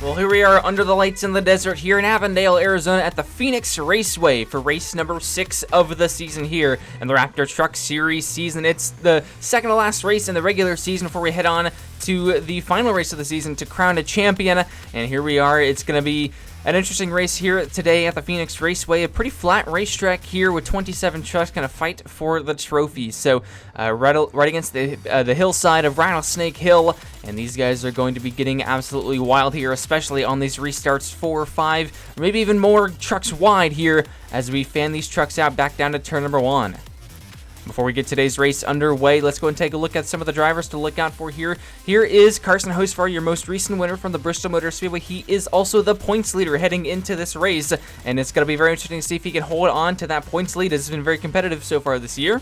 Well, here we are under the lights in the desert here in Avondale, Arizona at the Phoenix Raceway for race number 6 of the season here in the Raptor Truck Series season. It's the second to last race in the regular season before we head on to the final race of the season to crown a champion. And here we are. It's going to be an interesting race here today at the Phoenix Raceway. A pretty flat racetrack here with 27 trucks going to fight for the trophy. So right against the hillside of Rattlesnake Hill. And these guys are going to be getting absolutely wild here, especially on these restarts 4, 5, or maybe even more trucks wide here as we fan these trucks out back down to turn number 1. Before we get today's race underway, let's go and take a look at some of the drivers to look out for here. Here is Carson Hocevar, your most recent winner from the Bristol Motor Speedway. He is also the points leader heading into this race, and it's going to be very interesting to see if he can hold on to that points lead. It's been very competitive so far this year.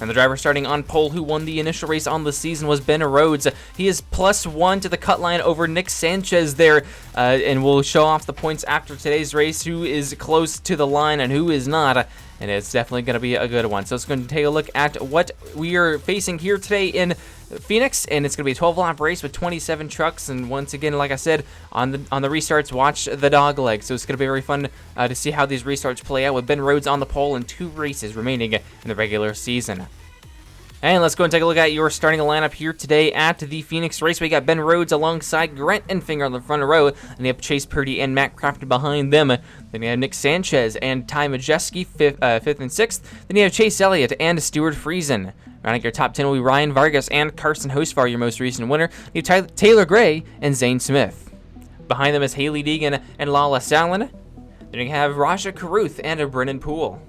And the driver starting on pole who won the initial race on the season was Ben Rhodes. He is +1 to the cut line over Nick Sanchez there, and we'll show off the points after today's race, who is close to the line and who is not. And it's definitely going to be a good one. So let's go and take a look at what we are facing here today in Phoenix, and it's going to be a 12-lap race with 27 trucks. And once again, like I said, on the restarts, watch the dog leg. So it's going to be very fun to see how these restarts play out with Ben Rhodes on the pole and 2 races remaining in the regular season. And let's go and take a look at your starting lineup here today at the Phoenix Race. We got Ben Rhodes alongside Grant Enfinger on the front row, and you have Chase Purdy and Matt Craft behind them. Then you have Nick Sanchez and Ty Majeski, 5th and 6th. Then you have Chase Elliott and Stuart Friesen. Rounding your top 10 will be Ryan Vargas and Carson Hocevar, your most recent winner. You have Taylor Gray and Zane Smith. Behind them is Haley Deegan and Lala Sallin. Then you have Raja Caruth and Brennan Poole.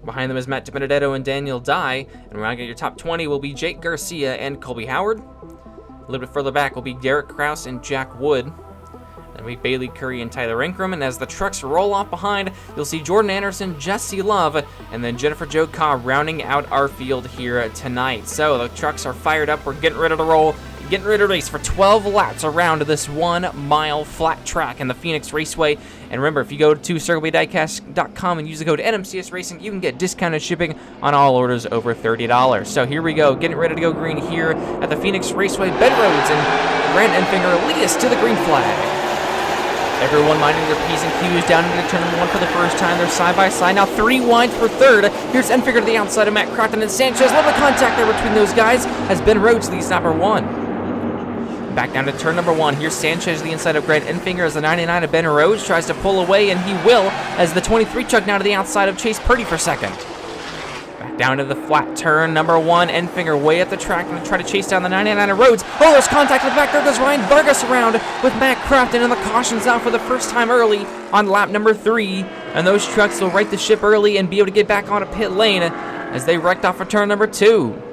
Behind them is Matt DiBenedetto and Daniel Dye. And rounding your top 20 will be Jake Garcia and Colby Howard. A little bit further back will be Derek Krause and Jack Wood. Then we have Bailey Curry and Tyler Ingram. And as the trucks roll off behind, you'll see Jordan Anderson, Jesse Love, and then Jennifer Jo Cobb rounding out our field here tonight. So the trucks are fired up. We're getting ready to roll. Getting ready to race for 12 laps around this 1-mile flat track in the Phoenix Raceway. And remember, if you go to CircleBayDiecast.com and use the code NMCS Racing, you can get discounted shipping on all orders over $30. So here we go, getting ready to go green here at the Phoenix Raceway. Ben Rhodes and Grant Enfinger lead us to the green flag. Everyone minding their P's and Q's down into turn number 1 for the first time. They're side by side now, 3 wide for 3rd. Here's Enfinger to the outside of Matt Craft and Sanchez. A little bit of contact there between those guys as Ben Rhodes leads number 1. Back down to turn number 1. Here's Sanchez to the inside of Grant Enfinger as the 99 of Ben Rhodes tries to pull away, and he will, as the 23 truck now to the outside of Chase Purdy for 2nd. Back down to the flat turn number 1. Enfinger way up the track and try to chase down the 99 of Rhodes. Oh, there's contact with the back. There goes Ryan Vargas around with Matt Craft, and the caution's out for the first time early on lap number 3. And those trucks will right the ship early and be able to get back on a pit lane as they wrecked off for turn number 2.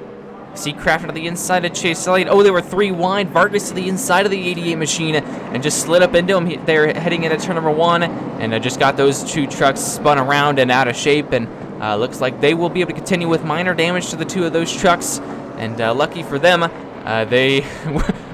See Craft to the inside of Chase Elliott. Oh, they were 3 wide. Vargas to the inside of the 88 machine and just slid up into him. They're heading into turn number 1, and just got those 2 trucks spun around and out of shape. And looks like they will be able to continue with minor damage to the 2 of those trucks. And lucky for them, they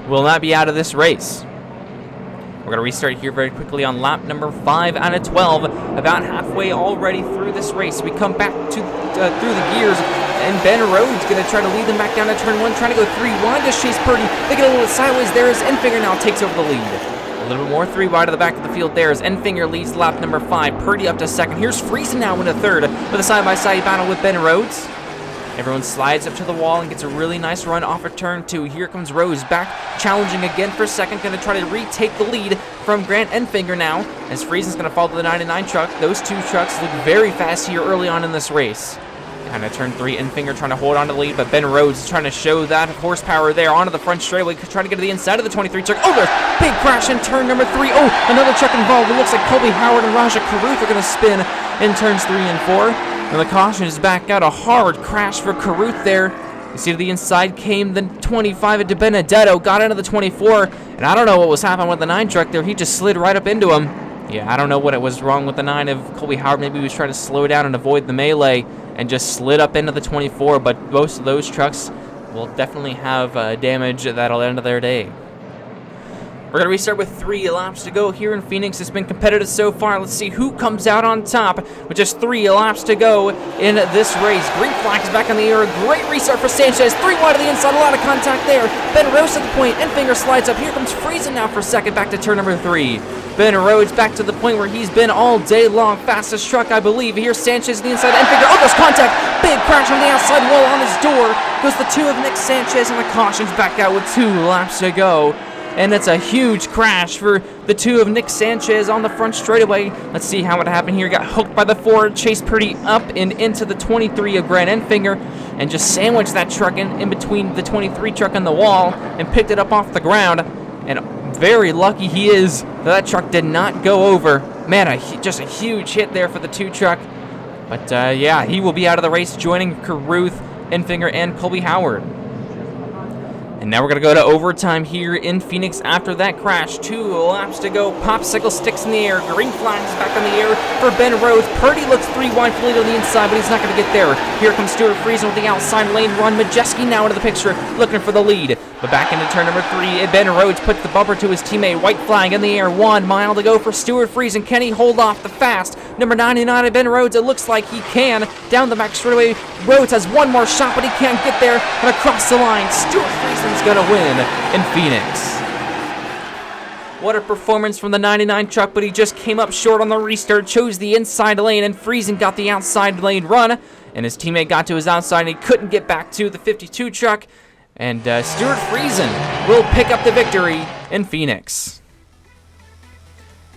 will not be out of this race. We're going to restart here very quickly on lap number 5 out of 12. About halfway already through this race. We come back to through the gears, and Ben Rhodes going to try to lead them back down to turn 1, trying to go 3 wide to Chase Purdy. They get a little bit sideways there as Enfinger now takes over the lead. A little bit more 3 wide to the back of the field there as Enfinger leads lap number 5. Purdy up to 2nd. Here's Friesen now into 3rd with a side-by-side battle with Ben Rhodes. Everyone slides up to the wall and gets a really nice run off of turn 2. Here comes Rose back, challenging again for 2nd. Going to try to retake the lead from Grant Enfinger now, as Friesen's going to follow the 99 truck. Those 2 trucks look very fast here early on in this race. Kind of turn 3, Enfinger trying to hold on to the lead, but Ben Rhodes is trying to show that horsepower there onto the front straightaway, trying to get to the inside of the 23 truck. Oh, there's big crash in turn number 3. Oh, another truck involved. It looks like Colby Howard and Raja Caruth are going to spin in turns 3 and 4. And the caution is back out. A hard crash for Caruth there. You see to the inside came the 25 of DiBenedetto, got into the 24, and I don't know what was happening with the 9 truck there. He just slid right up into him. Yeah, I don't know what was wrong with the 9 of Colby Howard. Maybe he was trying to slow down and avoid the melee and just slid up into the 24, but most of those trucks will definitely have damage that'll end their day. We're going to restart with 3 laps to go here in Phoenix. It's been competitive so far. Let's see who comes out on top with just 3 laps to go in this race. Green flag is back on the air. A great restart for Sanchez. 3 wide to the inside. A lot of contact there. Ben Rhodes at the point. Enfinger slides up. Here comes Friesen now for second. Back to turn number 3. Ben Rhodes back to the point where he's been all day long. Fastest truck, I believe. Here's Sanchez the inside. Enfinger. Oh, there's contact. Big crash on the outside wall on his door. Goes the 2 of Nick Sanchez, and the caution's back out with 2 laps to go. And it's a huge crash for the 2 of Nick Sanchez on the front straightaway. Let's see how it happened here. Got hooked by the 4, chased pretty up and into the 23 of Grant Enfinger, and just sandwiched that truck in between the 23 truck and the wall and picked it up off the ground. And very lucky he is that truck did not go over. Man, just a huge hit there for the 2 truck. But yeah, he will be out of the race, joining Carruth, Enfinger, and Colby Howard. And now we're going to go to overtime here in Phoenix after that crash. 2 laps to go. Popsicle sticks in the air. Green flags back on the air for Ben Rhodes. Purdy looks 3 wide for lead on the inside, but he's not going to get there. Here comes Stuart Friesen with the outside lane run. Majeski now into the picture, looking for the lead. But back into turn number 3, Ben Rhodes puts the bumper to his teammate. White flag in the air. 1 mile to go for Stuart Friesen. Can he hold off the fast number 99 of Ben Rhodes? It looks like he can. Down the back straightaway, Rhodes has 1 more shot, but he can't get there. And across the line, Stuart Friesen's going to win in Phoenix. What a performance from the 99 truck, but he just came up short on the restart, chose the inside lane, and Friesen got the outside lane run, and his teammate got to his outside, and he couldn't get back to the 52 truck, and Stuart Friesen will pick up the victory in Phoenix.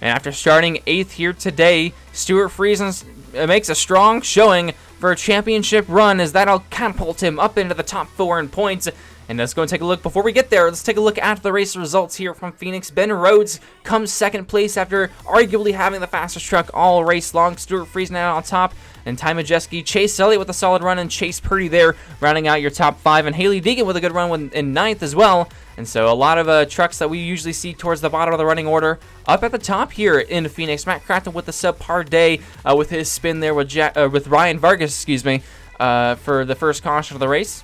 And after starting 8th here today, Stuart Friesen makes a strong showing for a championship run, as that'll catapult him up into the top 4 in points. And let's go and take a look. Before we get there, let's take a look at the race results here from Phoenix. Ben Rhodes comes 2nd place after arguably having the fastest truck all race long. Stuart Friesen out on top, and Ty Majeski, Chase Elliott with a solid run, and Chase Purdy there rounding out your top 5. And Haley Deegan with a good run in 9th as well. And so a lot of trucks that we usually see towards the bottom of the running order up at the top here in Phoenix. Matt Crafton with a subpar day with his spin there with Ryan Vargas, for the first caution of the race.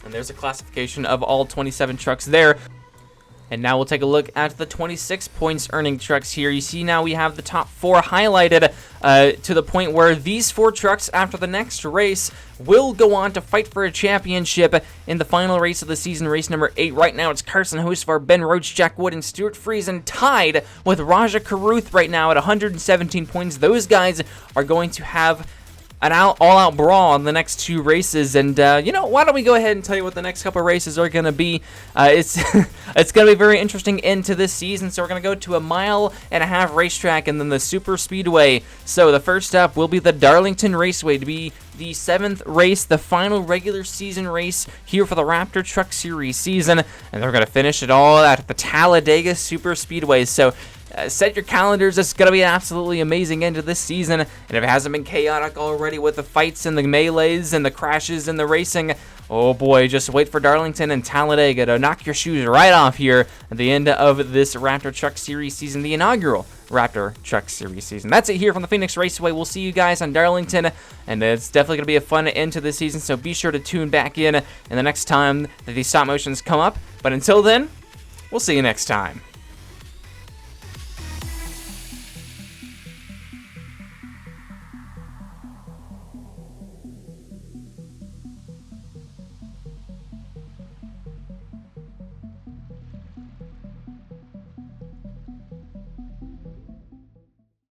And there's a classification of all 27 trucks there. And now we'll take a look at the 26 points earning trucks here. You see now we have the top 4 highlighted to the point where these 4 trucks after the next race will go on to fight for a championship in the final race of the season, race number 8. Right now it's Carson Hocevar, Ben Rhodes, Jack Wood, and Stuart Friesen tied with Raja Carruth right now at 117 points. Those guys are going to have an all-out brawl in the next 2 races, and why don't we go ahead and tell you what the next couple of races are going to be. It's going to be very interesting into this season, so we're going to go to a 1.5 mile racetrack and then the super speedway. So the first up will be the Darlington Raceway to be the 7th race, the final regular season race here for the Raptor Truck Series season, and they're going to finish it all at the Talladega Super Speedway. So set your calendars. It's going to be an absolutely amazing end to this season. And if it hasn't been chaotic already with the fights and the melees and the crashes and the racing, oh boy, just wait for Darlington and Talladega to knock your shoes right off here at the end of this Raptor Truck Series season, the inaugural Raptor Truck Series season. That's it here from the Phoenix Raceway. We'll see you guys on Darlington, and it's definitely going to be a fun end to the season, so be sure to tune back in the next time that these stop motions come up. But until then, we'll see you next time.